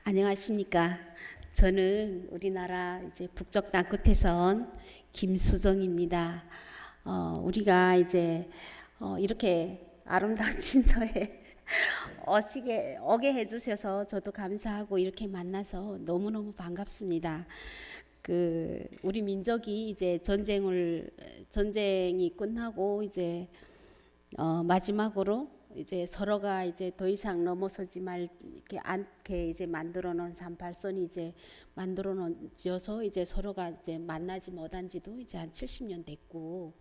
안녕하십니까. 저는 우리나라 이제 북쪽 땅끝에서 온 김수정입니다. 우리가 이제 이렇게 아름다운 진도에 오게 해주셔서 저도 감사하고 이렇게 만나서 너무너무 반갑습니다. 우리 민족이 이제 전쟁이 끝나고 이제 마지막으로 이제 서로가 이제 더 이상 넘어서지 말 이렇게 않게 이제 만들어 놓은 38선이 이제 만들어 놓어서 이제 서로가 이제 만나지 못한 지도 이제 한 70년 됐고,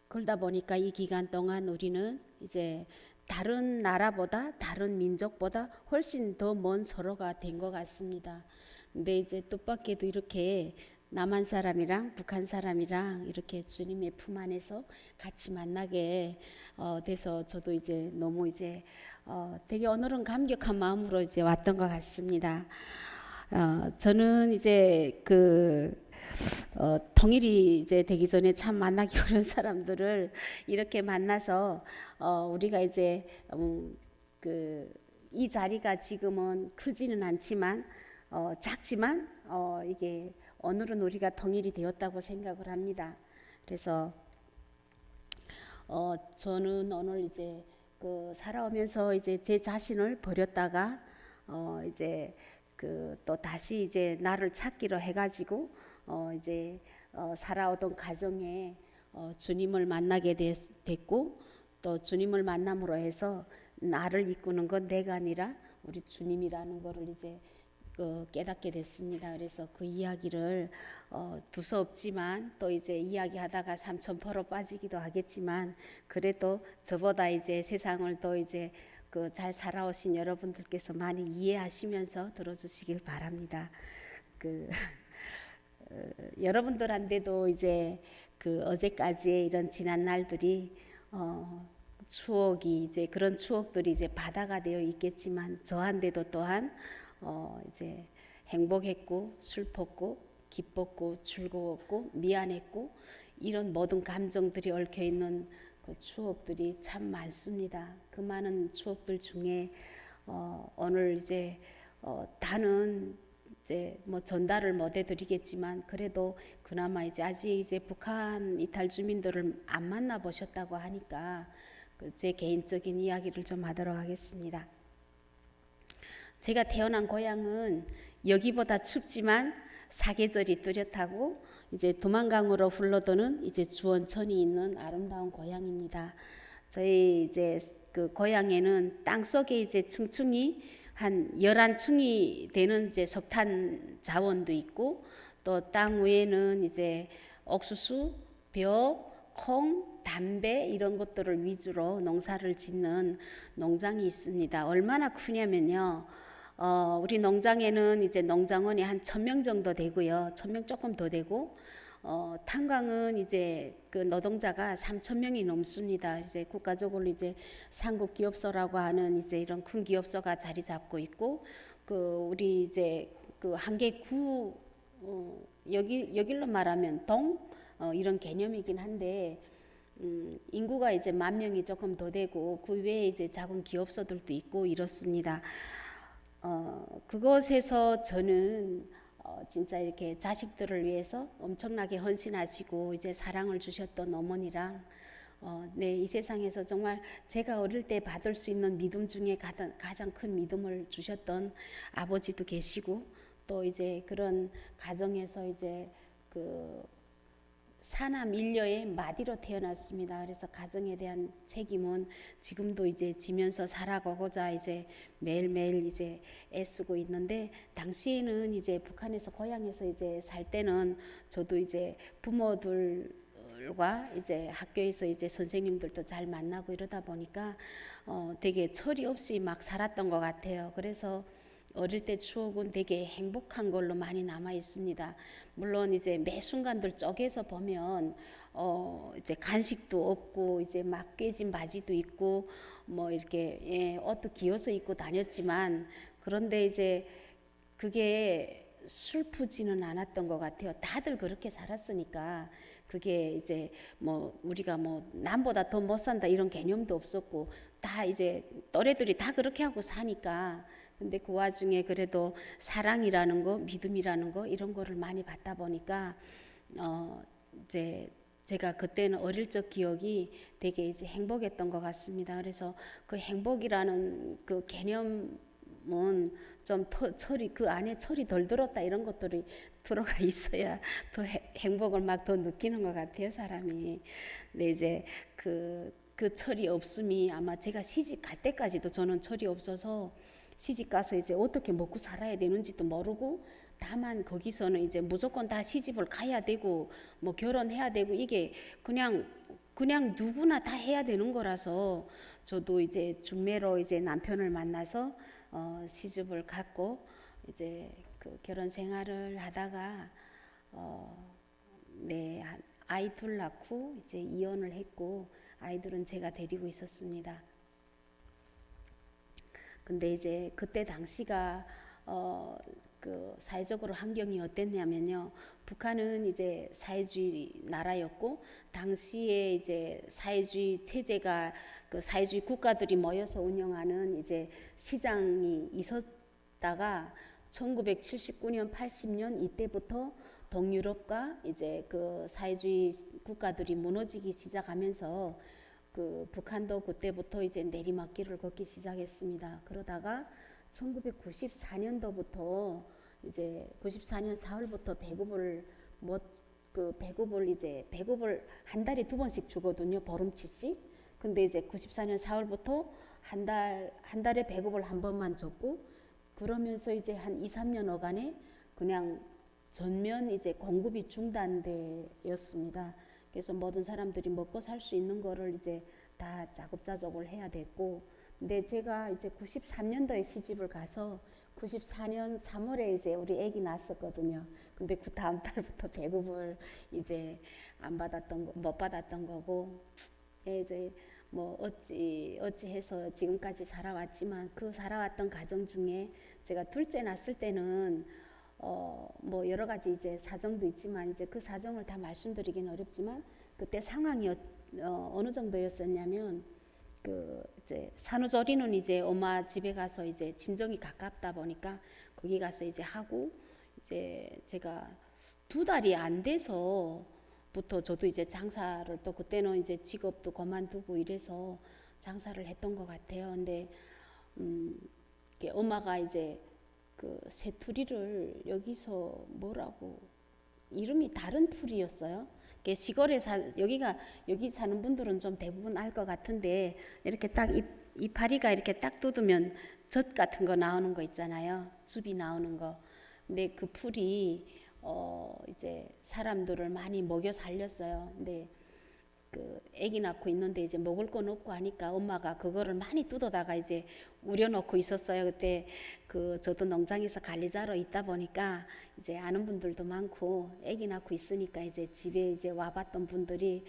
그러다 보니까 이 기간 동안 우리는 이제 다른 나라보다 다른 민족보다 훨씬 더 먼 서로가 된 것 같습니다. 근데 이제 뜻밖에도 이렇게 남한 사람이랑 북한 사람이랑 이렇게 주님의 품 안에서 같이 만나게 돼서 저도 이제 너무 이제 되게 오늘은 감격한 마음으로 이제 왔던 것 같습니다. 저는 이제 통일이 이제 되기 전에 참 만나기 어려운 사람들을 이렇게 만나서 우리가 이제 이 자리가 지금은 크지는 않지만 작지만 이게 오늘은 우리가 통일이 되었다고 생각을 합니다. 그래서 저는 오늘 이제 살아오면서 이제 제 자신을 버렸다가 이제 또 다시 이제 나를 찾기로 해가지고 이제 살아오던 가정에 주님을 만나게 됐고, 또 주님을 만남으로 해서 나를 이끄는 건 내가 아니라 우리 주님이라는 거를 이제 깨닫게 됐습니다. 그래서 그 이야기를 두서없지만 또 이제 이야기하다가 삼천포로 빠지기도 하겠지만, 그래도 저보다 이제 세상을 더 이제 잘 살아오신 여러분들께서 많이 이해하시면서 들어주시길 바랍니다. 여러분들한테도 이제 어제까지의 이런 지난 날들이 추억이 이제 그런 추억들이 이제 바다가 되어 있겠지만, 저한테도 또한 이제 행복했고 슬펐고 기뻤고 즐거웠고 미안했고 이런 모든 감정들이 얽혀 있는 그 추억들이 참 많습니다. 그 많은 추억들 중에 오늘 이제 다는 이제 뭐 전달을 못 해드리겠지만, 그래도 그나마 이제 아직 이제 북한 이탈 주민들을 안 만나 보셨다고 하니까 제 개인적인 이야기를 좀 하도록 하겠습니다. 제가 태어난 고향은 여기보다 춥지만 사계절이 뚜렷하고 이제 두만강으로 흘러도는 이제 주원천이 있는 아름다운 고향입니다. 저희 이제 고향에는 땅 속에 이제 층층이 한 11층이 되는 이제 석탄 자원도 있고, 또 땅 위에는 이제 옥수수, 벼, 콩, 담배 이런 것들을 위주로 농사를 짓는 농장이 있습니다. 얼마나 크냐면요. 우리 농장에는 이제 농장원이 한 1000명 정도 되고요. 1000명 조금 더 되고, 탄광은 이제 노동자가 3000명이 넘습니다. 이제 국가적으로 이제 상급 기업소라고 하는 이제 이런 큰 기업소가 자리 잡고 있고, 우리 이제 한개 구, 여길로 말하면 동, 이런 개념이긴 한데, 인구가 이제 10,000명이 조금 더 되고, 그 외에 이제 작은 기업소들도 있고 이렇습니다. 그곳에서 저는 진짜 이렇게 자식들을 위해서 엄청나게 헌신하시고 이제 사랑을 주셨던 어머니랑 이 세상에서 정말 제가 어릴 때 받을 수 있는 믿음 중에 가장 큰 믿음을 주셨던 아버지도 계시고, 또 이제 그런 가정에서 이제 사남 일녀의 마디로 태어났습니다. 그래서 가정에 대한 책임은 지금도 이제 지면서 살아가고자 이제 매일매일 이제 애쓰고 있는데, 당시에는 이제 북한에서 고향에서 이제 살 때는 저도 이제 부모들과 이제 학교에서 이제 선생님들도 잘 만나고 이러다 보니까 되게 철이 없이 막 살았던 것 같아요. 그래서 어릴 때 추억은 되게 행복한 걸로 많이 남아 있습니다. 물론 이제 매 순간들 쪼개서 보면 이제 간식도 없고 이제 막 깨진 바지도 있고 뭐 이렇게 옷도 기어서 입고 다녔지만, 그런데 이제 그게 슬프지는 않았던 것 같아요. 다들 그렇게 살았으니까 그게 이제 뭐 우리가 뭐 남보다 더 못 산다 이런 개념도 없었고, 다 이제 또래들이 다 그렇게 하고 사니까 근데 그 와중에 그래도 사랑이라는 거, 믿음이라는 거 이런 거를 많이 받다 보니까 이제 제가 그때는 어릴 적 기억이 되게 이제 행복했던 것 같습니다. 그래서 그 행복이라는 그 개념은 좀 철이 그 안에 철이 덜 들었다 이런 것들이 들어가 있어야 더 행복을 막 더 느끼는 것 같아요, 사람이. 근데 이제 그 철이 없음이 아마 제가 시집 갈 때까지도 저는 철이 없어서 시집 가서 이제 어떻게 먹고 살아야 되는지도 모르고 다만 거기서는 이제 무조건 다 시집을 가야 되고 뭐 결혼해야 되고 이게 그냥 누구나 다 해야 되는 거라서 저도 이제 중매로 이제 남편을 만나서 시집을 갔고 이제 그 결혼 생활을 하다가 네, 아이 둘 낳고 이제 이혼을 했고 아이들은 제가 데리고 있었습니다. 근데 이제 그때 당시가 그 사회적으로 환경이 어땠냐면요. 북한은 이제 사회주의 나라였고 당시에 이제 사회주의 체제가 그 사회주의 국가들이 모여서 운영하는 이제 시장이 있었다가 1979년 80년 이때부터 동유럽과 이제 그 사회주의 국가들이 무너지기 시작하면서 그 북한도 그때부터 이제 내리막길을 걷기 시작했습니다. 그러다가 1994년도부터 이제 94년 4월부터 배급을 한 달에 두 번씩 주거든요. 보름치씩. 근데 이제 94년 4월부터 한 달에 배급을 한 번만 줬고 그러면서 이제 한 2, 3년 어간에 그냥 전면 이제 공급이 중단되었습니다. 그래서 모든 사람들이 먹고 살 수 있는 거를 이제 다 자급자족을 해야 됐고, 근데 제가 이제 93년도에 시집을 가서 94년 3월에 이제 우리 아기 낳았었거든요. 근데 그 다음 달부터 배급을 이제 못 받았던 거고, 이제 뭐 어찌 해서 지금까지 살아왔지만 그 살아왔던 가정 중에 제가 둘째 낳았을 때는 뭐 여러 가지 이제 사정도 있지만 이제 그 사정을 다 말씀드리기는 어렵지만 그때 상황이 어느 정도였었냐면 그 이제 산후조리는 이제 엄마 집에 가서 이제 친정이 가깝다 보니까 거기 가서 이제 하고 이제 제가 두 달이 안 돼서부터 저도 이제 장사를 또 그때는 이제 직업도 그만두고 이래서 장사를 했던 것 같아요. 근데 엄마가 이제 그 새투리를 여기서 뭐라고 이름이 다른 풀이었어요. 시골에 여기 사는 분들은 좀 대부분 알 것 같은데 이렇게 딱 이파리가 이렇게 딱 뜯으면 젖 같은 거 나오는 거 있잖아요. 즙이 나오는 거. 근데 그 풀이 이제 사람들을 많이 먹여 살렸어요. 근데 그 아기 낳고 있는데 이제 먹을 건 없고 하니까 엄마가 그거를 많이 뜯어다가 이제 우려놓고 있었어요. 그때 그 저도 농장에서 관리자로 있다 보니까 이제 아는 분들도 많고 아기 낳고 있으니까 이제 집에 이제 와봤던 분들이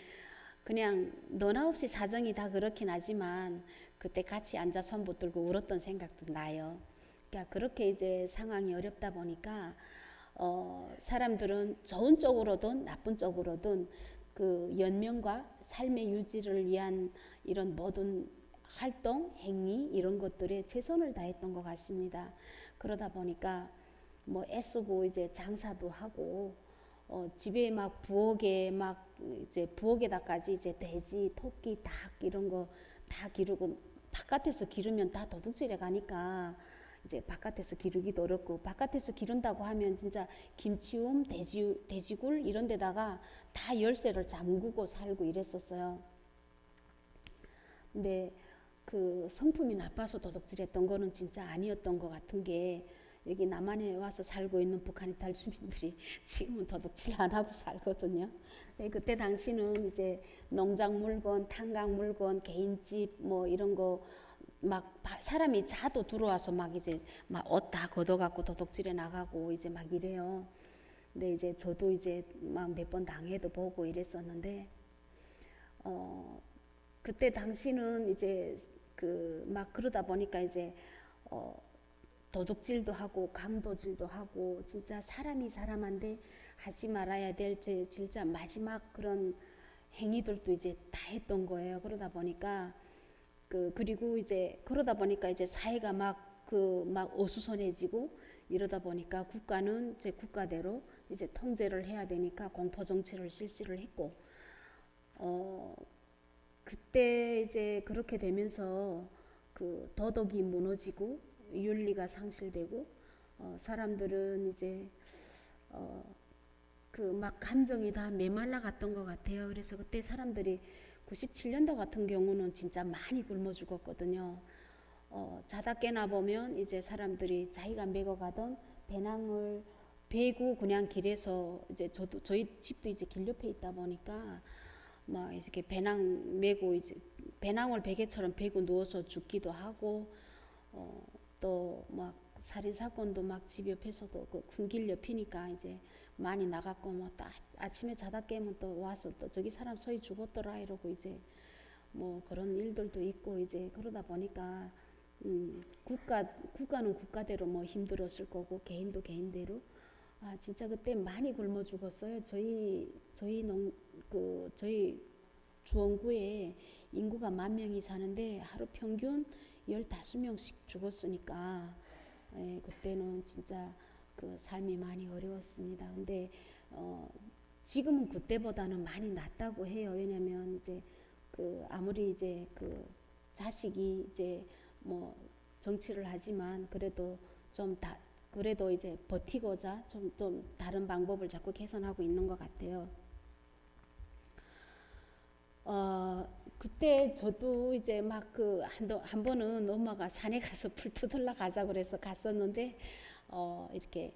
그냥 너나 없이 사정이 다 그렇긴 하지만 그때 같이 앉아 손 붙들고 울었던 생각도 나요. 그러니까 그렇게 이제 상황이 어렵다 보니까 사람들은 좋은 쪽으로든 나쁜 쪽으로든 그 연명과 삶의 유지를 위한 이런 모든 활동, 행위 이런 것들에 최선을 다했던 것 같습니다. 그러다 보니까 뭐 애쓰고 이제 장사도 하고 집에 막 부엌에다까지 이제 돼지, 토끼, 닭 이런 거 다 기르고 바깥에서 기르면 다 도둑질해 가니까 이제 바깥에서 기르기도 어렵고 바깥에서 기른다고 하면 진짜 김치움, 돼지굴 이런 데다가 다 열쇠를 잠그고 살고 이랬었어요. 근데 그 성품이 나빠서 도둑질했던 거는 진짜 아니었던 것 같은 게 여기 남한에 와서 살고 있는 북한 이탈 주민들이 지금은 도둑질 안 하고 살거든요. 그때 당시는 이제 농장 물건, 탄광 물건, 개인집 뭐 이런 거 막 사람이 자도 들어와서 막 이제 막 옷 다 걷어갖고 도둑질해 나가고 이제 막 이래요. 근데 이제 저도 이제 막 몇 번 당해도 보고 이랬었는데 그때 당시는 이제 그 막 그러다 보니까 이제 도둑질도 하고 강도질도 하고 진짜 사람이 사람한테 하지 말아야 될 진짜 마지막 그런 행위들도 이제 다 했던 거예요. 그러다 보니까 그리고 이제 그러다 보니까 이제 사회가 막 그 막 어수선해지고 이러다 보니까 국가는 이제 국가대로 이제 통제를 해야 되니까 공포 정치를 실시를 했고, 어 그때 이제 그렇게 되면서 그 도덕이 무너지고 윤리가 상실되고, 사람들은 이제 그 막 감정이 다 메말라 갔던 것 같아요. 그래서 그때 사람들이 97년도 같은 경우는 진짜 많이 굶어 죽었거든요. 자다 깨나 보면 이제 사람들이 자기가 메고 가던 배낭을 베고 그냥 길에서, 이제 저희 집도 이제 길 옆에 있다 보니까 막 이렇게 배낭 메고 이제 배낭을 베개처럼 베고 누워서 죽기도 하고, 또 막 살인 사건도 막 집 옆에서도 그 큰 길 옆이니까 이제 많이 나갔고, 뭐 딱 아침에 자다 깨면 또 와서 또 저기 사람 서희 죽었더라 이러고 이제 뭐 그런 일들도 있고, 이제 그러다 보니까 국가는 국가대로 뭐 힘들었을 거고, 개인도 개인대로, 진짜 그때 많이 굶어 죽었어요. 저희 주원구에 인구가 10,000명이 사는데 하루 평균 15명씩 죽었으니까, 예, 그때는 진짜 그 삶이 많이 어려웠습니다. 근데 지금은 그때보다는 많이 낫다고 해요. 왜냐면 이제 그 아무리 이제 그 자식이 이제 뭐 정치를 하지만 그래도 그래도 이제 버티고자 좀 다른 방법을 자꾸 개선하고 있는 것 같아요. 그때 저도 이제 막 한 번은 엄마가 산에 가서 풀 뜯으러 가자 그래서 갔었는데, 이렇게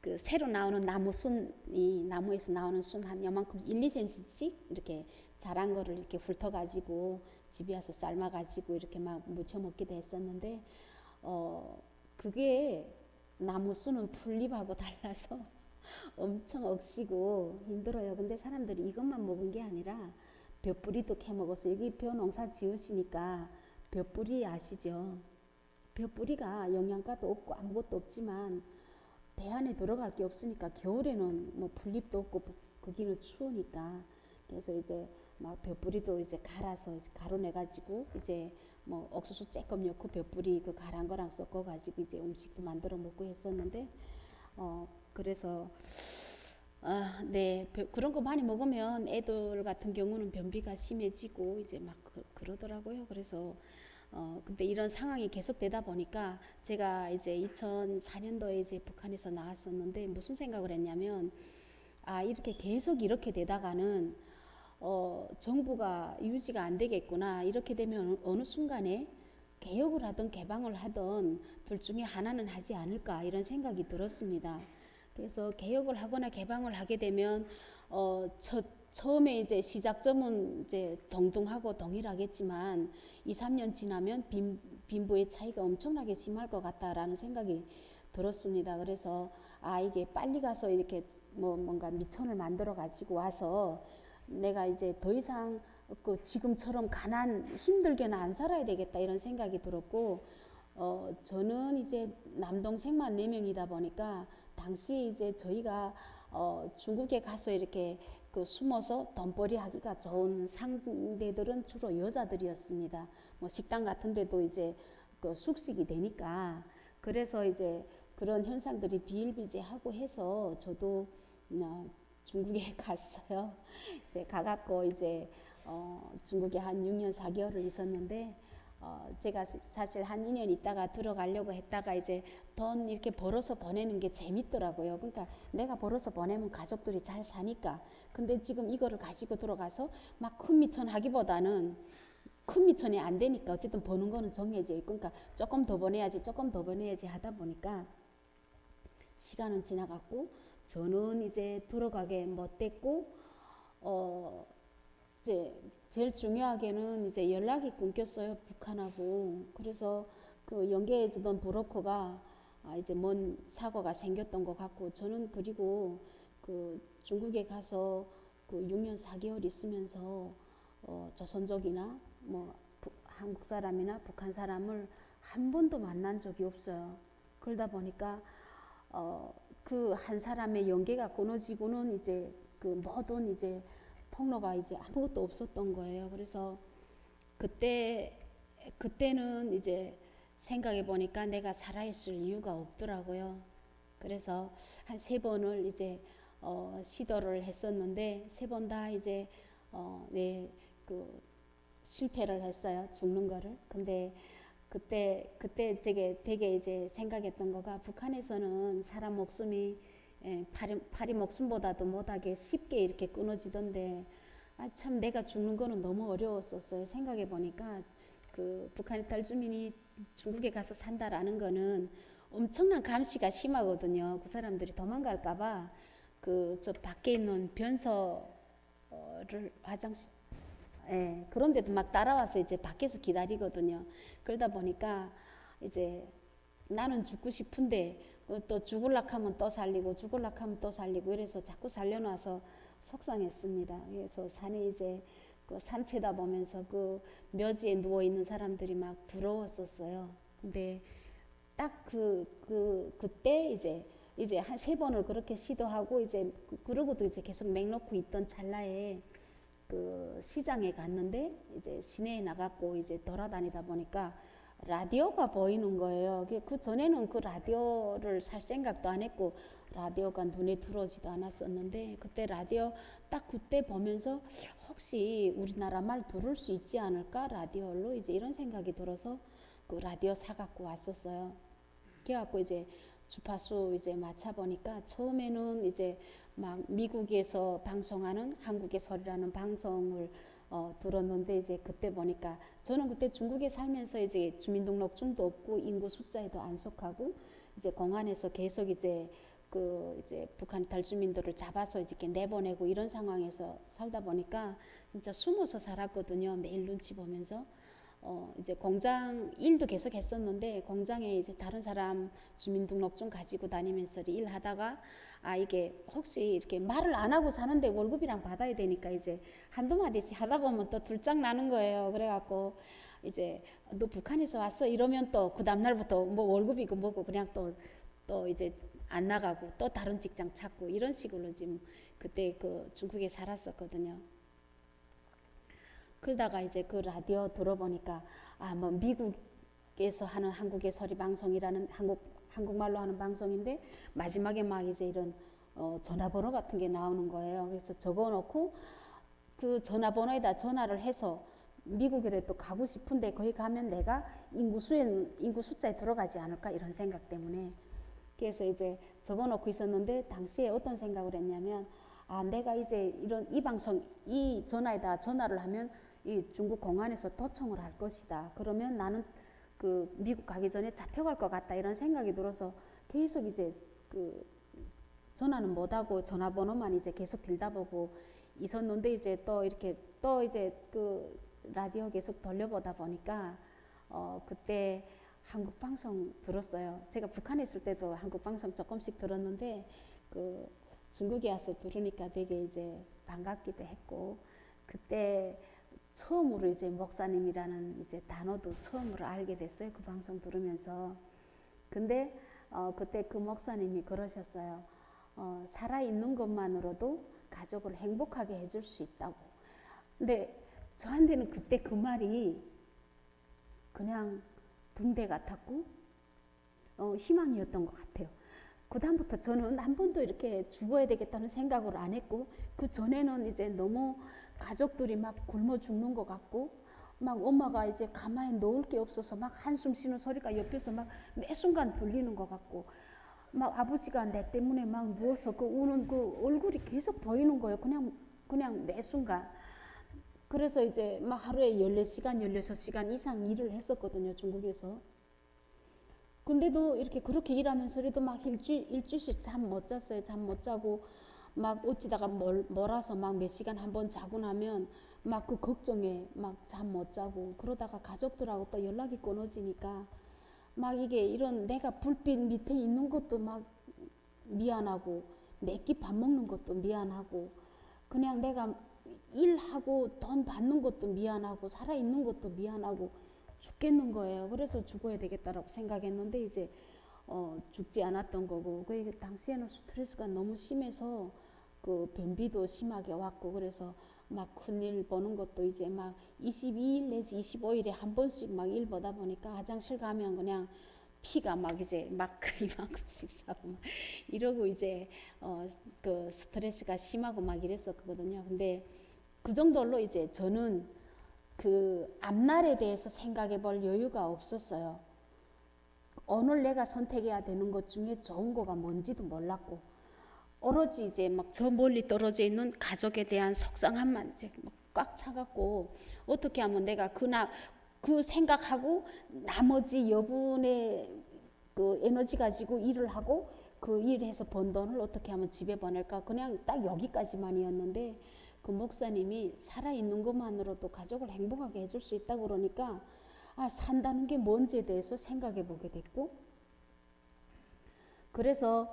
그 새로 나오는 나무에서 나오는 순 한 요만큼 1, 2cm씩 이렇게 자란 거를 이렇게 훑어가지고 집에 와서 삶아가지고 이렇게 막 무쳐 먹기도 했었는데, 그게 나무 순은 풀잎하고 달라서 엄청 억시고 힘들어요. 근데 사람들이 이것만 먹은 게 아니라 벼뿌리도 캐 먹었어요. 여기 벼 농사 지으시니까 벼뿌리 아시죠? 벼뿌리가 영양가도 없고 아무것도 없지만 배 안에 들어갈 게 없으니까 겨울에는 뭐 풀잎도 없고 거기는 추우니까, 그래서 이제 막 벼뿌리도 이제 갈아서 이제 가루내 가지고 이제 뭐 옥수수 조금 넣고 벼뿌리 그 갈한 거랑 섞어 가지고 이제 음식도 만들어 먹고 했었는데, 그래서 네, 그런 거 많이 먹으면 애들 같은 경우는 변비가 심해지고 이제 막 그러더라고요. 그래서 근데 이런 상황이 계속되다 보니까 제가 이제 2004년도에 이제 북한에서 나왔었는데 무슨 생각을 했냐면, 이렇게 계속 이렇게 되다가는 정부가 유지가 안 되겠구나. 이렇게 되면 어느 순간에 개혁을 하든 개방을 하든 둘 중에 하나는 하지 않을까, 이런 생각이 들었습니다. 그래서 개혁을 하거나 개방을 하게 되면 처음에 이제 시작점은 이제 동등하고 동일하겠지만 2, 3년 지나면 빈부의 차이가 엄청나게 심할 것 같다라는 생각이 들었습니다. 그래서 이게 빨리 가서 이렇게 뭔가 미천을 만들어 가지고 와서 내가 이제 더 이상 그 지금처럼 힘들게는 안 살아야 되겠다, 이런 생각이 들었고, 저는 이제 남동생만 4명이다 보니까 당시 이제 저희가 중국에 가서 이렇게 그 숨어서 돈벌이 하기가 좋은 상대들은 주로 여자들이었습니다. 뭐 식당 같은 데도 이제 그 숙식이 되니까, 그래서 이제 그런 현상들이 비일비재하고 해서 저도 중국에 갔어요. 이제 가갖고 이제 중국에 한 6년 4개월을 있었는데, 제가 사실 한 2년 있다가 들어가려고 했다가 이제 돈 이렇게 벌어서 보내는 게 재밌더라고요. 그러니까 내가 벌어서 보내면 가족들이 잘 사니까. 근데 지금 이거를 가지고 들어가서 막 큰 미천 하기보다는 큰 미천이 안 되니까 어쨌든 버는 거는 정해져 있고, 그러니까 조금 더 보내야지 하다 보니까 시간은 지나갔고 저는 이제 들어가게 못됐고, 이제 제일 중요하게는 이제 연락이 끊겼어요, 북한하고. 그래서 그 연계해주던 브로커가 이제 뭔 사고가 생겼던 것 같고, 저는 그리고 그 중국에 가서 그 6년 4개월 있으면서 조선족이나 뭐 한국 사람이나 북한 사람을 한 번도 만난 적이 없어요. 그러다 보니까 그 한 사람의 연계가 끊어지고는 이제 그 모든 이제 통로가 이제 아무것도 없었던 거예요. 그래서 그때는 이제 생각해 보니까 내가 살아있을 이유가 없더라고요. 그래서 한 3번을 이제 시도를 했었는데 3번 다 이제 그 실패를 했어요. 죽는 거를. 근데 그때 되게 이제 생각했던 거가 북한에서는 사람 목숨이 파리 목숨보다도 못하게 쉽게 이렇게 끊어지던데 참 내가 죽는 거는 너무 어려웠었어요. 생각해 보니까 그 북한 이탈 주민이 중국에 가서 산다라는 거는 엄청난 감시가 심하거든요. 그 사람들이 도망갈까봐 그 저 밖에 있는 변소를 화장실 그런데도 막 따라와서 이제 밖에서 기다리거든요. 그러다 보니까 이제 나는 죽고 싶은데 또 죽을락 하면 또 살리고 죽을락 하면 또 살리고 이래서 자꾸 살려놔서 속상했습니다. 그래서 산에 이제 그 산 쳐다보면서 그 묘지에 누워 있는 사람들이 막 부러웠었어요. 근데 딱 그때 이제 한 3번을 그렇게 시도하고 이제 그러고도 이제 계속 맹 놓고 있던 찰나에 그 시장에 갔는데 이제 시내에 나갔고 이제 돌아다니다 보니까 라디오가 보이는 거예요. 그 전에는 그 라디오를 살 생각도 안 했고 라디오가 눈에 들어오지도 않았었는데 그때 라디오 딱 그때 보면서 혹시 우리나라 말 들을 수 있지 않을까 라디오로 이제 이런 생각이 들어서 그 라디오 사갖고 왔었어요. 그래갖고 이제 주파수 이제 맞춰 보니까 처음에는 이제 막 미국에서 방송하는 한국의 소리라는 방송을 들었는데 이제 그때 보니까 저는 그때 중국에 살면서 이제 주민등록증도 없고 인구 숫자에도 안 속하고 이제 공안에서 계속 이제 그 이제 북한 이탈 주민들을 잡아서 이렇게 내보내고 이런 상황에서 살다 보니까 진짜 숨어서 살았거든요. 매일 눈치 보면서. 이제 공장 일도 계속 했었는데 공장에 이제 다른 사람 주민등록증 가지고 다니면서 일하다가 이게 혹시 이렇게 말을 안 하고 사는데 월급이랑 받아야 되니까 이제 한두 마디씩 하다 보면 또 둘짝 나는 거예요. 그래갖고 이제 너 북한에서 왔어 이러면 또 그 다음날부터 뭐 월급이고 뭐고 그냥 또 이제 안 나가고 또 다른 직장 찾고 이런 식으로 지금 그때 그 중국에 살았었거든요. 그러다가 이제 그 라디오 들어보니까 뭐 미국에서 하는 한국의 소리 방송이라는 한국말로 하는 방송인데 마지막에 막 이제 이런 전화번호 같은 게 나오는 거예요. 그래서 적어놓고 그 전화번호에다 전화를 해서 미국이라도 가고 싶은데 거기 가면 내가 인구 숫자에 들어가지 않을까 이런 생각 때문에 그래서 이제 적어놓고 있었는데 당시에 어떤 생각을 했냐면 내가 이제 이 방송 이 전화에다 전화를 하면 이 중국 공안에서 도청을 할 것이다. 그러면 나는 그 미국 가기 전에 잡혀갈 것 같다 이런 생각이 들어서 계속 이제 그 전화는 못하고 전화번호만 이제 계속 들다보고 있었는데 이제 또 이렇게 또 이제 그 라디오 계속 돌려보다 보니까 그때 한국 방송 들었어요. 제가 북한에 있을 때도 한국 방송 조금씩 들었는데 그 중국에 와서 들으니까 되게 이제 반갑기도 했고 그때 처음으로 이제 목사님이라는 이제 단어도 처음으로 알게 됐어요. 그 방송 들으면서. 근데 그때 그 목사님이 그러셨어요. 살아있는 것만으로도 가족을 행복하게 해줄 수 있다고. 근데 저한테는 그때 그 말이 그냥 붕대 같았고 희망이었던 것 같아요. 그 다음부터 저는 한 번도 이렇게 죽어야 되겠다는 생각을 안 했고 그 전에는 이제 너무 가족들이 막 굶어 죽는 것 같고 막 엄마가 이제 가마에 넣을 게 없어서 막 한숨 쉬는 소리가 옆에서 막 매 순간 들리는 것 같고 막 아버지가 내 때문에 막 누워서 그 우는 그 얼굴이 계속 보이는 거예요. 그냥 매 순간. 그래서 이제 막 하루에 14시간, 16시간 이상 일을 했었거든요, 중국에서. 근데도 이렇게 그렇게 일하면서라도 막 일주일씩 잠 못 잤어요. 잠 못 자고 막 어찌다가 몰아서 막 몇 시간 한번 자고 나면 막 그 걱정에 막 잠 못 자고 그러다가 가족들하고 또 연락이 끊어지니까 막 이게 이런 내가 불빛 밑에 있는 것도 막 미안하고 매끼 밥 먹는 것도 미안하고 그냥 내가 일하고 돈 받는 것도 미안하고 살아있는 것도 미안하고 죽겠는 거예요. 그래서 죽어야 되겠다라고 생각했는데 이제 죽지 않았던 거고 그 당시에는 스트레스가 너무 심해서 그 변비도 심하게 왔고 그래서 막 큰일 보는 것도 이제 막 22일 내지 25일에 한 번씩 막 일 보다 보니까 화장실 가면 그냥 피가 막 이제 막 이만큼씩 싸고 막 이러고 이제 그 스트레스가 심하고 막 이랬었거든요. 근데 그 정도로 이제 저는 그 앞날에 대해서 생각해 볼 여유가 없었어요. 오늘 내가 선택해야 되는 것 중에 좋은 거가 뭔지도 몰랐고, 오로지 이제 막 저 멀리 떨어져 있는 가족에 대한 속상함만 이제 막 꽉 차갖고, 어떻게 하면 내가 그 생각하고 나머지 여분의 그 에너지 가지고 일을 하고 그 일해서 번 돈을 어떻게 하면 집에 보낼까, 그냥 딱 여기까지만이었는데, 그 목사님이 살아있는 것만으로도 가족을 행복하게 해줄 수 있다고 그러니까 산다는 게 뭔지에 대해서 생각해 보게 됐고, 그래서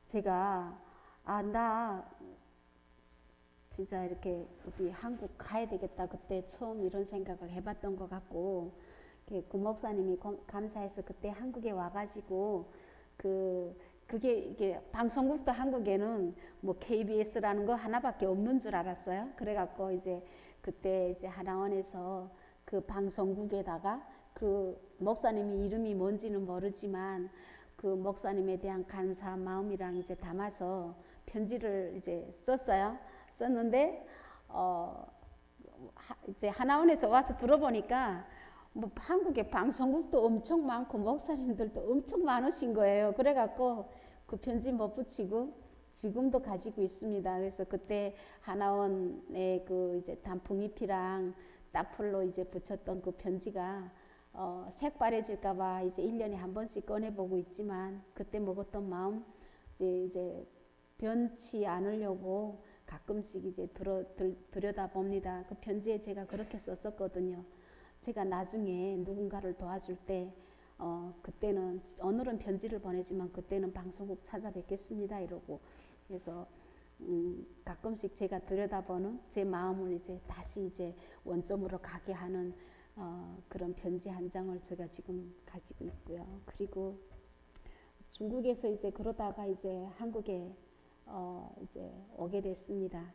제가 나 진짜 이렇게 어디 한국 가야 되겠다, 그때 처음 이런 생각을 해봤던 것 같고, 그 목사님이 감사해서 그때 한국에 와가지고 그게 이게 방송국도 한국에는 뭐 KBS라는 거 하나밖에 없는 줄 알았어요. 그래갖고 이제 그때 이제 하나원에서 그 방송국에다가 그 목사님이 이름이 뭔지는 모르지만 그 목사님에 대한 감사 마음이랑 이제 담아서 편지를 이제 썼는데 이제 하나원에서 와서 들어보니까 뭐 한국에 방송국도 엄청 많고 목사님들도 엄청 많으신 거예요. 그래갖고 그 편지 못 붙이고 지금도 가지고 있습니다. 그래서 그때 하나원의 그 이제 단풍잎이랑 따풀로 이제 붙였던 그 편지가 색바래질까봐 이제 1년에 한 번씩 꺼내보고 있지만, 그때 먹었던 마음 이제 변치 않으려고 가끔씩 이제 들여다 봅니다. 그 편지에 제가 그렇게 썼었거든요. 제가 나중에 누군가를 도와줄 때 그때는 오늘은 편지를 보내지만 그때는 방송국 찾아뵙겠습니다 이러고, 그래서 가끔씩 제가 들여다보는 제 마음을 이제 다시 이제 원점으로 가게 하는 그런 편지 한 장을 제가 지금 가지고 있고요. 그리고 중국에서 이제 그러다가 이제 한국에 이제 오게 됐습니다.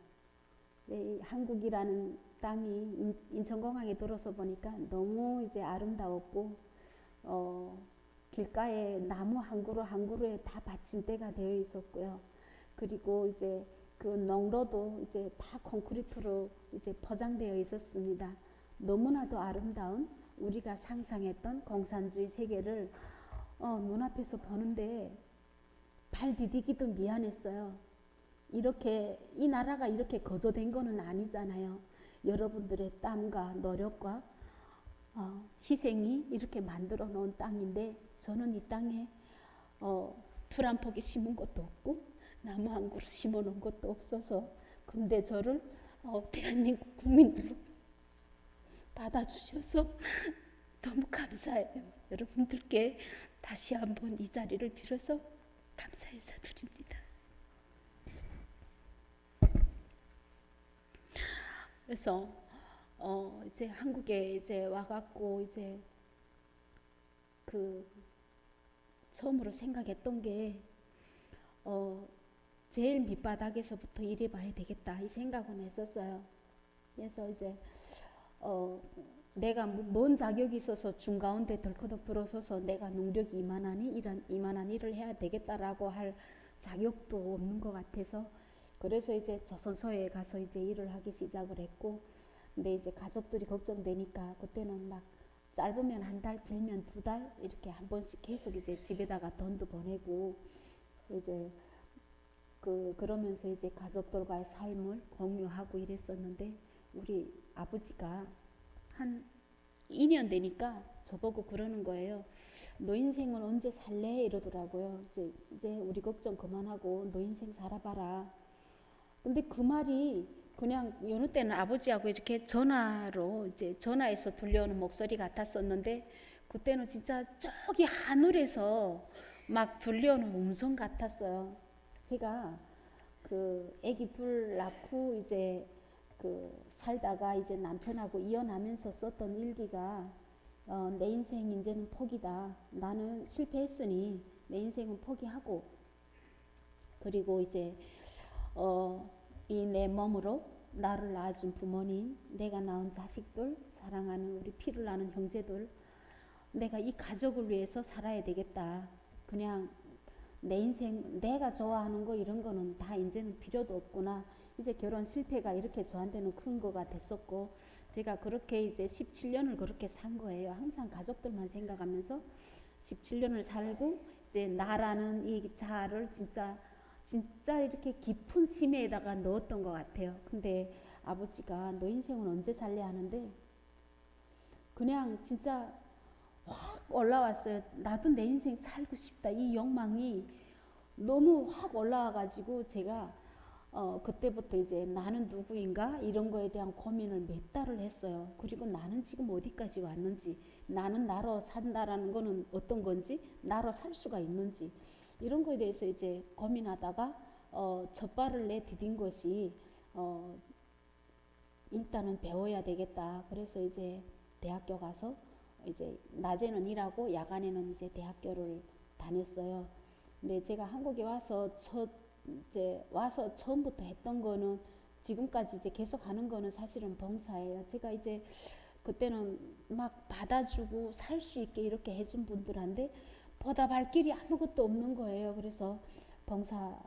이 한국이라는 땅이 인천공항에 들어서 보니까 너무 이제 아름다웠고, 길가에 나무 한 그루 한 그루에 다 받침대가 되어 있었고요. 그리고 이제 그 농로도 이제 다 콘크리트로 이제 포장되어 있었습니다. 너무나도 아름다운 우리가 상상했던 공산주의 세계를 눈앞에서 보는데 발 디디기도 미안했어요. 이렇게 이 나라가 이렇게 거저된 거는 아니잖아요. 여러분들의 땀과 노력과 희생이 이렇게 만들어 놓은 땅인데, 저는 이 땅에 풀 한 포기 심은 것도 없고 나무 한 그루 심어 놓은 것도 없어서, 근데 저를 대한민국 국민으로 받아주셔서 너무 감사해요. 여러분들께 다시 한번 이 자리를 빌어서 감사 인사드립니다. 그래서 이제 한국에 이제 와갖고 이제 그 처음으로 생각했던 게 제일 밑바닥에서부터 일해봐야 되겠다 이 생각은 했었어요. 그래서 이제 내가 뭔 자격이 있어서 중가운데 덜커덕 들어서서 내가 능력이 이만한 일을 해야 되겠다라고 할 자격도 없는 것 같아서, 그래서 이제 조선소에 가서 이제 일을 하기 시작을 했고, 근데 이제 가족들이 걱정되니까 그때는 막 짧으면 한 달, 길면 2달 이렇게 한 번씩 계속 이제 집에다가 돈도 보내고, 이제 그러면서 이제 가족들과의 삶을 공유하고 이랬었는데, 우리 아버지가 한 2년 되니까 저보고 그러는 거예요. 너 인생은 언제 살래? 이러더라고요. 이제 우리 걱정 그만하고 너 인생 살아봐라. 근데 그 말이 그냥 여느 때는 아버지하고 이렇게 전화해서 들려오는 목소리 같았었는데, 그때는 진짜 저기 하늘에서 막 들려오는 음성 같았어요. 제가 그 아기 둘 낳고 이제 살다가 이제 남편하고 이혼하면서 썼던 일기가 내 인생 이제는 포기다. 나는 실패했으니 내 인생은 포기하고, 그리고 이제 이 내 몸으로 나를 낳아준 부모님, 내가 낳은 자식들, 사랑하는 우리 피를 나는 형제들, 내가 이 가족을 위해서 살아야 되겠다. 그냥 내 인생 내가 좋아하는 거 이런 거는 다 이제는 필요도 없구나. 이제 결혼 실패가 이렇게 저한테는 큰 거가 됐었고, 제가 그렇게 이제 17년을 그렇게 산 거예요. 항상 가족들만 생각하면서 17년을 살고, 이제 나라는 이 자아를 진짜 이렇게 깊은 심해에다가 넣었던 것 같아요. 근데 아버지가 너 인생은 언제 살래 하는데, 그냥 진짜 확 올라왔어요. 나도 내 인생 살고 싶다. 이 욕망이 너무 확 올라와가지고 제가 그때부터 이제 나는 누구인가 이런 거에 대한 고민을 몇 달을 했어요. 그리고 나는 지금 어디까지 왔는지, 나는 나로 산다라는 거는 어떤 건지, 나로 살 수가 있는지, 이런 거에 대해서 이제 고민하다가 첫 발을 내디딘 것이 일단은 배워야 되겠다. 그래서 이제 대학교 가서 이제 낮에는 일하고 야간에는 이제 대학교를 다녔어요. 근데 제가 한국에 와서 이제 와서 처음부터 했던 거는, 지금까지 이제 계속 하는 거는 사실은 봉사예요. 제가 이제 그때는 막 받아주고 살 수 있게 이렇게 해준 분들한테 보답할 길이 아무것도 없는 거예요. 그래서 봉사,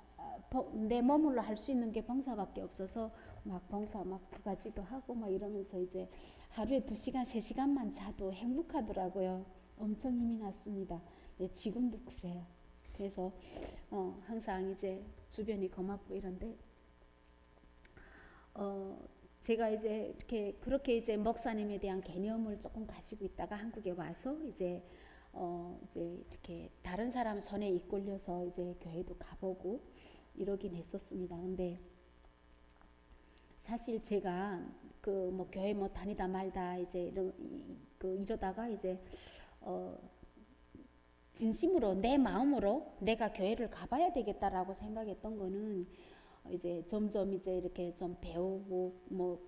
내 몸으로 할 수 있는 게 봉사밖에 없어서 막 봉사 막 2가지도 하고 막 이러면서 이제 하루에 2시간, 3시간만 자도 행복하더라고요. 엄청 힘이 났습니다. 네, 지금도 그래요. 그래서 항상 이제 주변이 고맙고 이런데, 제가 이제 이렇게 그렇게 이제 목사님에 대한 개념을 조금 가지고 있다가 한국에 와서 이제 이렇게 다른 사람 손에 이끌려서 이제 교회도 가보고 이러긴 했었습니다. 근데 사실 제가 그 뭐 교회 뭐 다니다 말다 이제 이러다가 이제 진심으로 내 마음으로 내가 교회를 가봐야 되겠다라고 생각했던 거는, 이제 점점 이제 이렇게 좀 배우고 뭐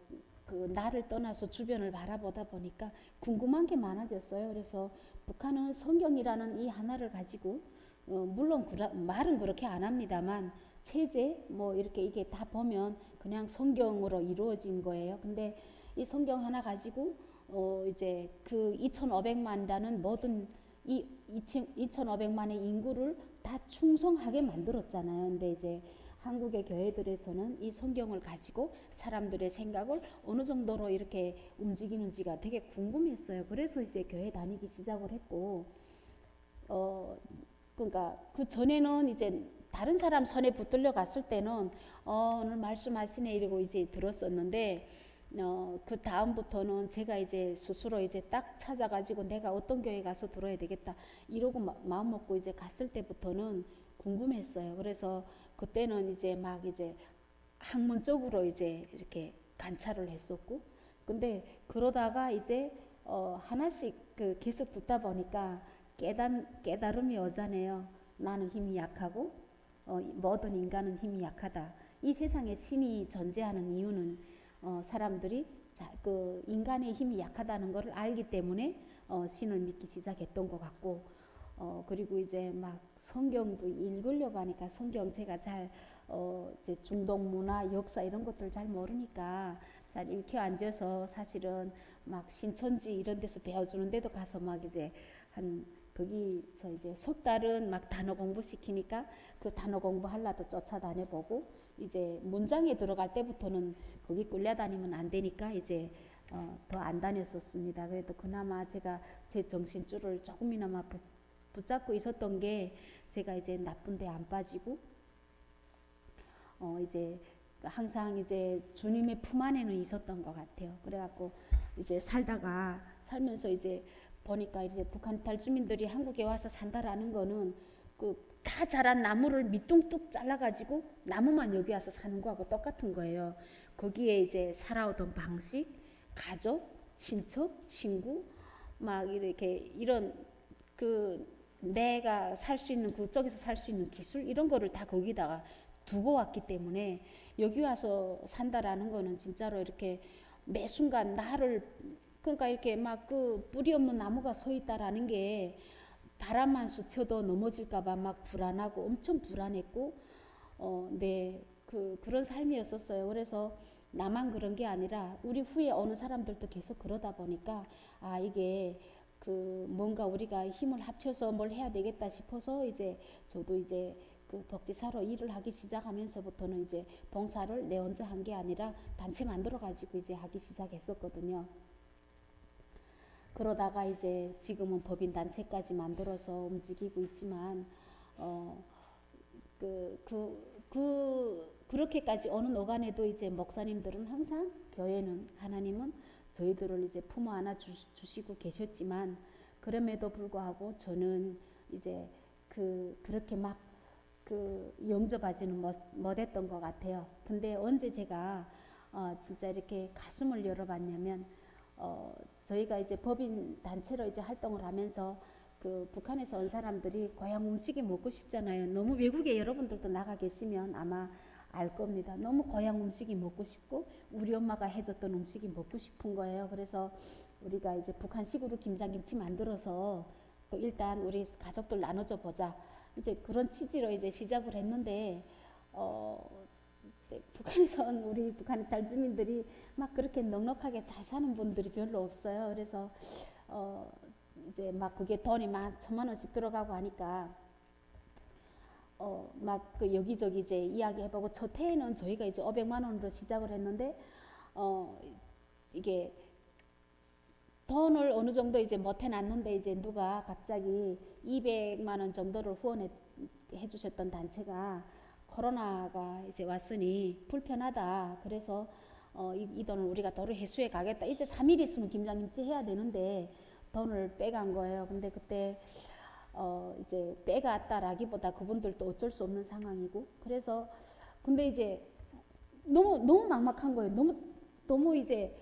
그 나를 떠나서 주변을 바라보다 보니까 궁금한 게 많아졌어요. 그래서 북한은 성경이라는 이 하나를 가지고 물론 말은 그렇게 안 합니다만 체제 뭐 이렇게 이게 다 보면 그냥 성경으로 이루어진 거예요. 근데 이 성경 하나 가지고 이제 그 2,500만이라는 모든 이 2,500만의 인구를 다 충성하게 만들었잖아요. 근데 이제 한국의 교회들에서는 이 성경을 가지고 사람들의 생각을 어느 정도로 이렇게 움직이는지가 되게 궁금했어요. 그래서 이제 교회 다니기 시작을 했고, 그러니까 그 전에는 이제 다른 사람 손에 붙들려 갔을 때는 오늘 말씀하시네 이러고 이제 들었었는데, 그 다음부터는 제가 이제 스스로 이제 딱 찾아가지고 내가 어떤 교회 가서 들어야 되겠다 이러고 마음 먹고 이제 갔을 때부터는 궁금했어요. 그래서 그때는 이제 막 이제 학문적으로 이제 이렇게 관찰을 했었고, 근데 그러다가 이제 하나씩 그 계속 듣다 보니까 깨달음이 오잖아요. 나는 힘이 약하고 모든 인간은 힘이 약하다. 이 세상에 신이 존재하는 이유는 사람들이 그 인간의 힘이 약하다는 것을 알기 때문에 신을 믿기 시작했던 것 같고, 그리고 이제 막 성경도 읽으려고 하니까 성경 제가 잘 이제 중동 문화, 역사 이런 것들 잘 모르니까 잘 읽혀 앉아서 사실은 막 신천지 이런 데서 배워주는 데도 가서 막 이제 한 거기서 이제 석 달은 막 단어 공부 시키니까 그 단어 공부 하려도 쫓아다녀보고, 이제 문장에 들어갈 때부터는 거기 끌려다니면 안 되니까 이제 더 안 다녔었습니다. 그래도 그나마 제가 제 정신줄을 조금이나마 붙잡고 있었던 게, 제가 이제 나쁜 데 안 빠지고 이제 항상 이제 주님의 품 안에는 있었던 것 같아요. 그래갖고 이제 살면서 이제 보니까 이제 북한 탈주민들이 한국에 와서 산다라는 거는 그 다 자란 나무를 밑둥뚝 잘라가지고 나무만 여기 와서 사는 거하고 똑같은 거예요. 거기에 이제 살아오던 방식, 가족, 친척, 친구, 막 이렇게 이런 그 내가 살 수 있는 그쪽에서 살 수 있는 기술 이런 거를 다 거기다가 두고 왔기 때문에 여기 와서 산다라는 거는 진짜로 이렇게 매 순간 나를, 그러니까 이렇게 막 그 뿌리 없는 나무가 서 있다라는 게 바람만 스쳐도 넘어질까봐 막 불안하고 엄청 불안했고, 네 그런 삶이었었어요. 그래서 나만 그런 게 아니라 우리 후에 어느 사람들도 계속 그러다 보니까 아 이게 뭔가 우리가 힘을 합쳐서 뭘 해야 되겠다 싶어서 이제 저도 이제 복지사로 일을 하기 시작하면서부터는 이제 봉사를 내 혼자 한 게 아니라 단체 만들어 가지고 이제 하기 시작했었거든요. 그러다가 이제 지금은 법인 단체까지 만들어서 움직이고 있지만 어, 그렇게까지 어느 노간에도 이제 목사님들은 항상 교회는 하나님은 저희들을 이제 품어 안아 주시고 계셨지만 그럼에도 불구하고 저는 이제 그렇게 막 영접하지는 못했던 것 같아요. 근데 언제 제가 진짜 이렇게 가슴을 열어봤냐면 저희가 이제 법인 단체로 이제 활동을 하면서 북한에서 온 사람들이 고향 음식이 먹고 싶잖아요. 너무 외국에 여러분들도 나가 계시면 아마 알 겁니다. 너무 고향 음식이 먹고 싶고 우리 엄마가 해줬던 음식이 먹고 싶은 거예요. 그래서 우리가 이제 북한식으로 김장김치 만들어서 일단 우리 가족들 나눠줘 보자. 이제 그런 취지로 이제 시작을 했는데 북한에서 온 우리 북한의 탈주민들이 막 그렇게 넉넉하게 잘 사는 분들이 별로 없어요. 그래서 이제 막 그게 돈이 막 1,000만 원씩 들어가고 하니까 막 여기저기 이제 이야기해보고 첫 해에는 저희가 이제 500만 원으로 시작을 했는데 이게 돈을 어느 정도 이제 못 해놨는데 이제 누가 갑자기 200만 원 정도를 후원해 주셨던 단체가 코로나가 이제 왔으니 불편하다. 그래서 이 돈을 우리가 도로 회수해 가겠다. 이제 3일 있으면 김장김치 해야 되는데 돈을 빼간 거예요. 근데 그때 이제 빼갔다라기보다 그분들도 어쩔 수 없는 상황이고 그래서 근데 이제 너무 막막한 거예요. 너무 이제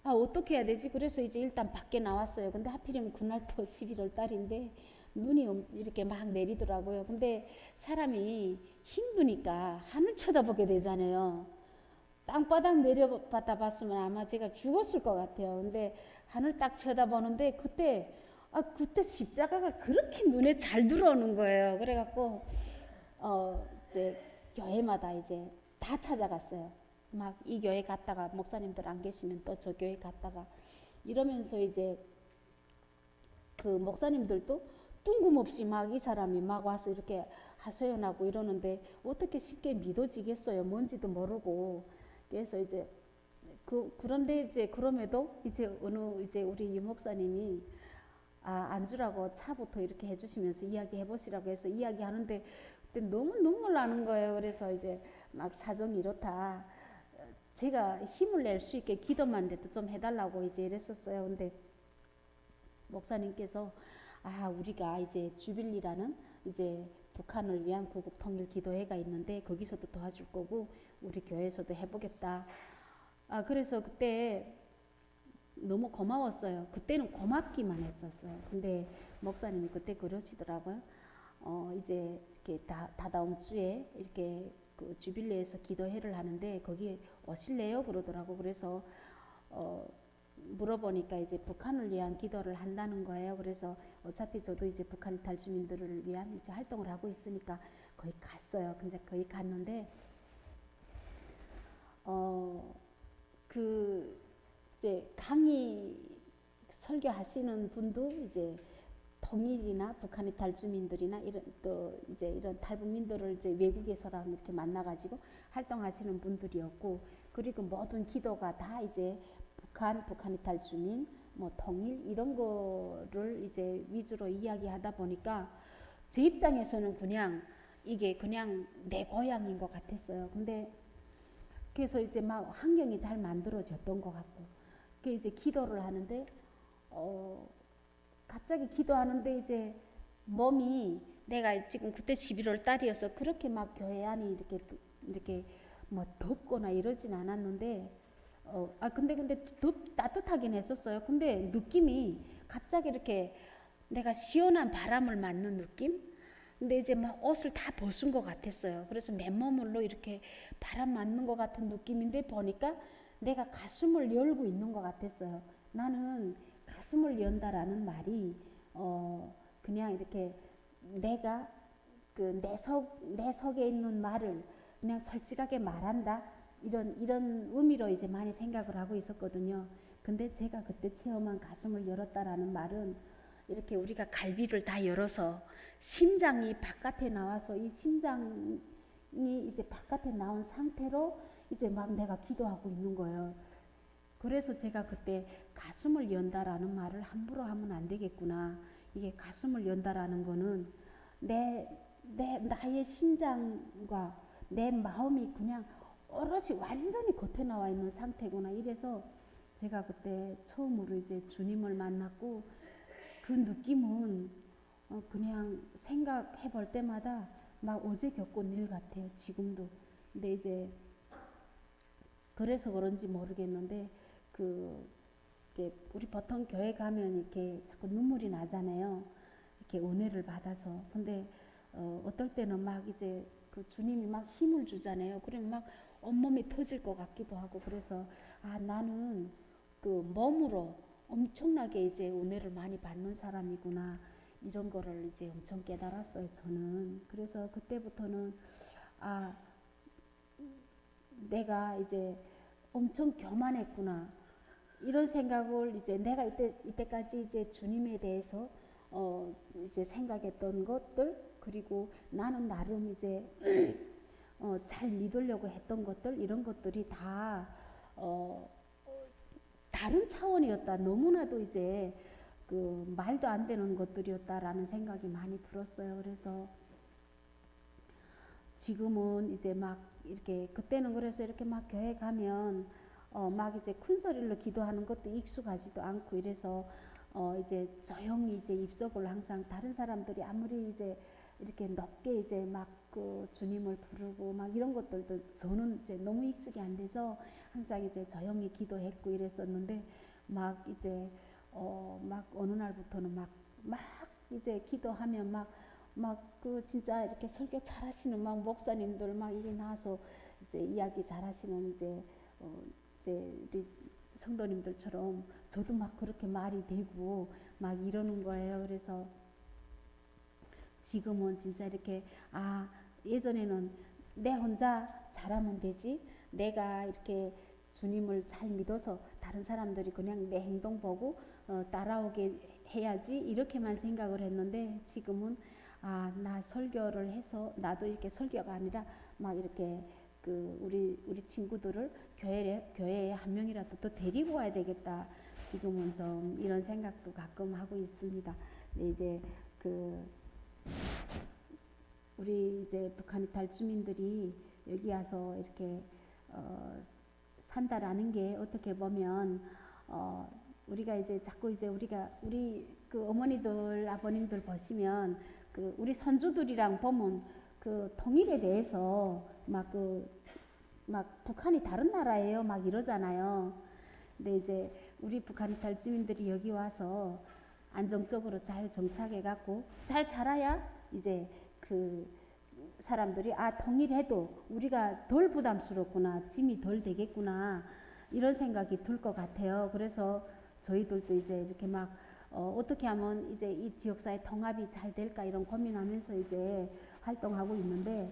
어떻게 해야 되지? 그래서 이제 일단 밖에 나왔어요. 근데 하필이면 그날 또 11월 달인데 눈이 이렇게 막 내리더라고요. 근데 사람이 힘드니까 하늘 쳐다보게 되잖아요. 땅바닥 내려받아 봤으면 아마 제가 죽었을 것 같아요. 근데 하늘 딱 쳐다보는데 그때 십자가가 그렇게 눈에 잘 들어오는 거예요. 그래갖고 이제 교회마다 이제 다 찾아갔어요. 막 이 교회 갔다가 목사님들 안 계시면 또 저 교회 갔다가 이러면서 이제 목사님들도 뜬금없이 막 이 사람이 막 와서 이렇게 하소연하고 이러는데 어떻게 쉽게 믿어지겠어요. 뭔지도 모르고. 그래서 이제 그런데 이제 그럼에도 이제 이제 우리 유 목사님이 안주라고 차부터 이렇게 해주시면서 이야기해 보시라고 해서 이야기하는데 그때 너무 눈물 나는 거예요. 그래서 이제 막 사정이 이렇다. 제가 힘을 낼 수 있게 기도만이라도 좀 해달라고 이제 이랬었어요. 근데 목사님께서 우리가 이제 주빌리라는 이제 북한을 위한 구국 통일 기도회가 있는데 거기서도 도와줄 거고 우리 교회에서도 해보겠다. 그래서 그때 너무 고마웠어요. 그때는 고맙기만 했었어요. 근데 목사님이 그때 그러시더라고요. 이제 이렇게 다다음 주에 이렇게 주빌리에서 기도회를 하는데 거기에 오실래요? 그러더라고. 그래서 물어보니까 이제 북한을 위한 기도를 한다는 거예요. 그래서 어차피 저도 이제 북한 이탈 주민들을 위한 이제 활동을 하고 있으니까 거기 갔어요. 근데 거기 갔는데 이제 강의 설교하시는 분도 이제 통일이나 북한 이탈 주민들이나 이런 이제 이런 탈북민들을 이제 외국에서랑 이렇게 만나가지고 활동하시는 분들이었고 그리고 모든 기도가 다 이제 북한 이탈 주민, 뭐 통일 이런 거를 이제 위주로 이야기하다 보니까 제 입장에서는 그냥 이게 그냥 내 고향인 것 같았어요. 근데 그래서 이제 막 환경이 잘 만들어졌던 것 같고, 그 이제 기도를 하는데 갑자기 기도하는데 이제 몸이 내가 지금 그때 11월 달이어서 그렇게 막 교회 안이 이렇게 뭐 덥거나 이러진 않았는데 근데 따뜻하긴 했었어요. 근데 느낌이 갑자기 이렇게 내가 시원한 바람을 맞는 느낌? 근데 이제 막 옷을 다 벗은 것 같았어요. 그래서 맨몸으로 이렇게 바람 맞는 것 같은 느낌인데 보니까 내가 가슴을 열고 있는 것 같았어요. 나는 가슴을 연다라는 말이 그냥 이렇게 내가 내 속에 있는 말을 그냥 솔직하게 말한다 이런 의미로 이제 많이 생각을 하고 있었거든요. 근데 제가 그때 체험한 가슴을 열었다라는 말은 이렇게 우리가 갈비를 다 열어서 심장이 바깥에 나와서 이 심장이 이제 바깥에 나온 상태로 이제 막 내가 기도하고 있는 거예요. 그래서 제가 그때 가슴을 연다라는 말을 함부로 하면 안 되겠구나. 이게 가슴을 연다라는 거는 나의 심장과 내 마음이 그냥 오롯이 완전히 겉에 나와 있는 상태구나. 이래서 제가 그때 처음으로 이제 주님을 만났고 그 느낌은 그냥 생각해 볼 때마다 막 어제 겪은 일 같아요. 지금도. 근데 이제 그래서 그런지 모르겠는데 그 우리 보통 교회 가면 이렇게 자꾸 눈물이 나잖아요. 이렇게 은혜를 받아서. 근데 어떨 때는 막 이제 그 주님이 막 힘을 주잖아요. 그러면 막 온몸이 터질 것 같기도 하고 그래서 나는 그 몸으로 엄청나게 이제 은혜를 많이 받는 사람이구나. 이런 거를 이제 엄청 깨달았어요. 저는. 그래서 그때부터는 아 내가 이제 엄청 교만했구나. 이런 생각을 이제 내가 이때까지 이제 주님에 대해서 이제 생각했던 것들 그리고 나는 나름 이제 잘 믿으려고 했던 것들 이런 것들이 다 다른 차원이었다. 너무나도 이제 그 말도 안 되는 것들이었다라는 생각이 많이 들었어요. 그래서 지금은 이제 막 이렇게 그때는 그래서 이렇게 막 교회 가면 막 이제 큰 소리로 기도하는 것도 익숙하지도 않고 이래서 이제 조용히 이제 입석을 항상 다른 사람들이 아무리 이제 이렇게 높게 이제 막 그 주님을 부르고 막 이런 것들도 저는 이제 너무 익숙이 안 돼서 항상 이제 조용히 기도했고 이랬었는데 막 이제 막 어느 날부터는 막 이제 기도하면 막 그 진짜 이렇게 설교 잘하시는 막 목사님들 막 이리 나와서 이제 이야기 잘하시는 이제 우리 성도님들처럼 저도 막 그렇게 말이 되고 막 이러는 거예요. 그래서 지금은 진짜 이렇게 예전에는 내 혼자 잘하면 되지 내가 이렇게 주님을 잘 믿어서 다른 사람들이 그냥 내 행동 보고 따라오게 해야지 이렇게만 생각을 했는데 지금은 나 설교를 해서 나도 이렇게 설교가 아니라 막 이렇게 그 우리 친구들을 교회에 한 명이라도 더 데리고 와야 되겠다. 지금은 좀 이런 생각도 가끔 하고 있습니다. 근데 이제 그 우리 이제 북한 이탈 주민들이 여기 와서 이렇게 산다라는 게 어떻게 보면 우리가 이제 자꾸 이제 우리 그 어머니들 아버님들 보시면 그 우리 손주들이랑 보면 그 통일에 대해서 막 북한이 다른 나라예요 막 이러잖아요. 근데 이제 우리 북한 이탈 주민들이 여기 와서 안정적으로 잘 정착해 갖고 잘 살아야 이제 그 사람들이 통일해도 우리가 덜 부담스럽구나 짐이 덜 되겠구나 이런 생각이 들 것 같아요. 그래서 저희들도 이제 이렇게 막 어떻게 하면 이제 이 지역사회 통합이 잘 될까 이런 고민하면서 이제 활동하고 있는데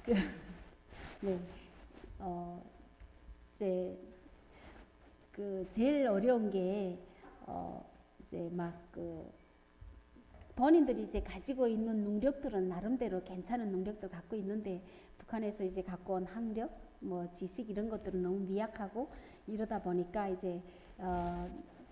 그, 네, 이제 그 제일 어려운 게 이제 막 본인들이 이제 가지고 있는 능력들은 나름대로 괜찮은 능력들 갖고 있는데 북한에서 이제 갖고 온 학력, 뭐 지식 이런 것들은 너무 미약하고 이러다 보니까 이제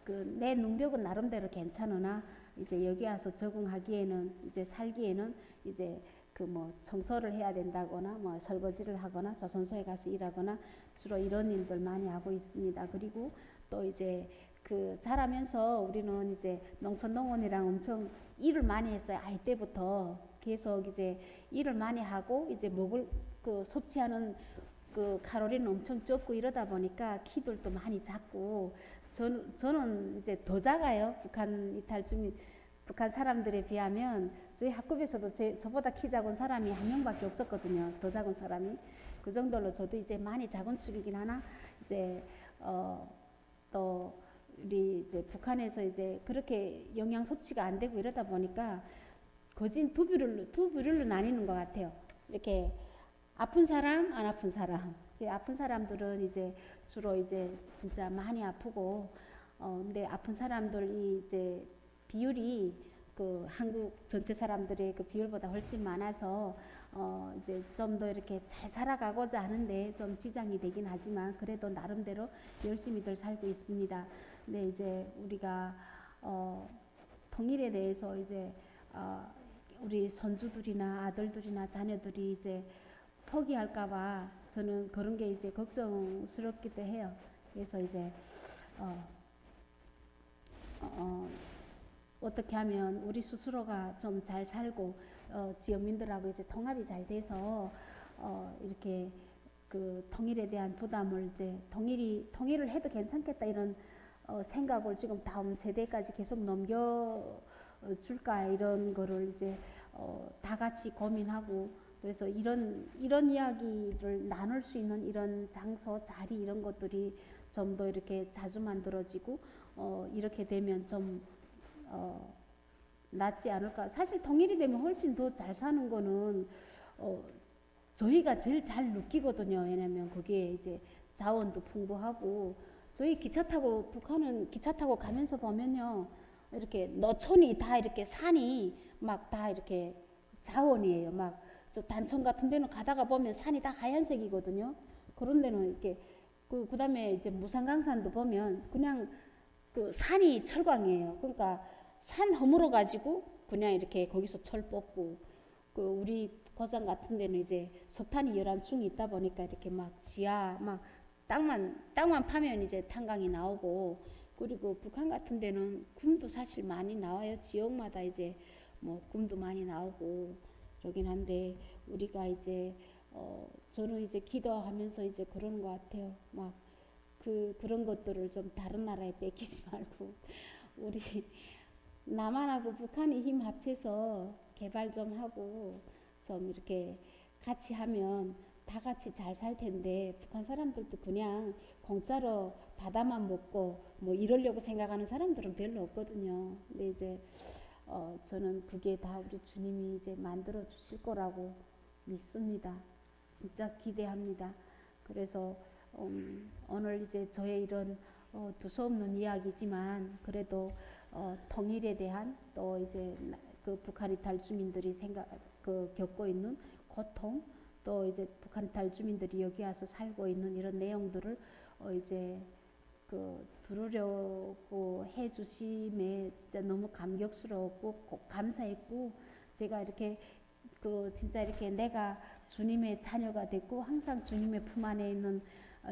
그 내 능력은 나름대로 괜찮으나 이제 여기 와서 적응하기에는 이제 살기에는 이제 그 뭐 청소를 해야 된다거나 뭐 설거지를 하거나 조선소에 가서 일하거나 주로 이런 일들 많이 하고 있습니다. 그리고 또 이제 그 자라면서 우리는 이제 농촌농원이랑 엄청 일을 많이 했어요. 아이 때부터 계속 이제 일을 많이 하고 이제 먹을 그 섭취하는 그 칼로리는 엄청 적고 이러다 보니까 키들도 많이 작고 저는 이제 더 작아요. 북한 사람들에 비하면 저희 학급에서도 저보다 키 작은 사람이 한 명밖에 없었거든요. 더 작은 사람이 그 정도로 저도 이제 많이 작은 축이긴 하나 이제 또 우리 이제 북한에서 이제 그렇게 영양 섭취가 안 되고 이러다 보니까 거진 두 부류로 나뉘는 것 같아요. 이렇게 아픈 사람, 안 아픈 사람. 아픈 사람들은 이제 주로 이제 진짜 많이 아프고, 근데 아픈 사람들이 이제 비율이 그 한국 전체 사람들의 그 비율보다 훨씬 많아서, 이제 좀 더 이렇게 잘 살아가고자 하는데 좀 지장이 되긴 하지만 그래도 나름대로 열심히들 살고 있습니다. 근데 이제 우리가 통일에 대해서 이제 우리 손주들이나 아들들이나 자녀들이 이제 포기할까봐 저는 그런 게 이제 걱정스럽기도 해요. 그래서 이제 어떻게 하면 우리 스스로가 좀 잘 살고 지역민들하고 이제 통합이 잘 돼서 이렇게 그 통일에 대한 부담을 이제 통일을 해도 괜찮겠다 이런 생각을 지금 다음 세대까지 계속 넘겨줄까 이런 거를 이제 다 같이 고민하고 그래서 이런 이야기를 나눌 수 있는 이런 장소 자리 이런 것들이 좀 더 이렇게 자주 만들어지고 이렇게 되면 좀 낫지 않을까. 사실 통일이 되면 훨씬 더 잘 사는 거는 저희가 제일 잘 느끼거든요. 왜냐면 거기에 이제 자원도 풍부하고 저희 기차 타고 북한은 기차 타고 가면서 보면요. 이렇게 너촌이 다 이렇게 산이 막 다 이렇게 자원이에요. 막 저 단천 같은 데는 가다가 보면 산이 다 하얀색이거든요. 그런 데는 이렇게 그다음에 이제 무산강산도 보면 그냥 그 산이 철광이에요. 그러니까 산 허물어 가지고 그냥 이렇게 거기서 철 뽑고 그 우리 고장 같은 데는 이제 석탄이 열암충이 있다 보니까 이렇게 막 지하 막 땅만 파면 이제 탄광이 나오고 그리고 북한 같은 데는 금도 사실 많이 나와요. 지역마다 이제 뭐 금도 많이 나오고 그러긴 한데 우리가 이제 저는 이제 기도하면서 이제 그러는 것 같아요. 막 그런 것들을 좀 다른 나라에 뺏기지 말고 우리 남한하고 북한이 힘 합쳐서 개발 좀 하고 좀 이렇게 같이 하면 다 같이 잘 살 텐데 북한 사람들도 그냥 공짜로 바다만 먹고 뭐 이러려고 생각하는 사람들은 별로 없거든요. 근데 이제 저는 그게 다 우리 주님이 이제 만들어 주실 거라고 믿습니다. 진짜 기대합니다. 그래서 오늘 이제 저의 이런 두서없는 이야기지만 그래도 통일에 대한 또 이제 그 북한 이탈 주민들이 겪고 있는 고통 또 이제 북한 이탈 주민들이 여기 와서 살고 있는 이런 내용들을 이제 들으려고 해주심에 진짜 너무 감격스러웠고 감사했고 제가 이렇게 진짜 이렇게 내가 주님의 자녀가 됐고 항상 주님의 품 안에 있는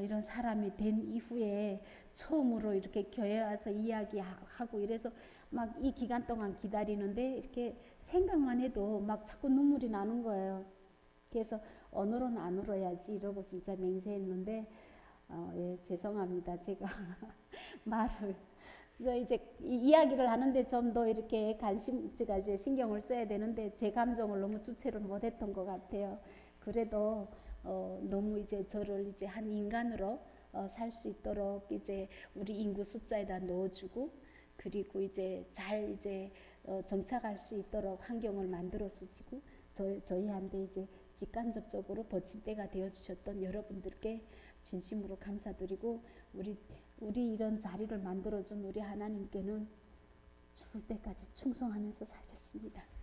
이런 사람이 된 이후에 처음으로 이렇게 교회 와서 이야기하고 이래서 막 이 기간 동안 기다리는데 이렇게 생각만 해도 막 자꾸 눈물이 나는 거예요. 그래서 오늘은 안 울어야지 이러고 진짜 맹세했는데 예, 죄송합니다. 제가 말을 이제 이야기를 하는데 좀 더 이렇게 제가 이제 신경을 써야 되는데 제 감정을 너무 주체를 못했던 것 같아요. 그래도 너무 이제 저를 이제 한 인간으로 살 수 있도록 이제 우리 인구 숫자에다 넣어주고 그리고 이제 잘 이제 정착할 수 있도록 환경을 만들어 주시고 저희한테 이제 직간접적으로 버침대가 되어 주셨던 여러분들께 진심으로 감사드리고 우리 이런 자리를 만들어준 우리 하나님께는 죽을 때까지 충성하면서 살겠습니다.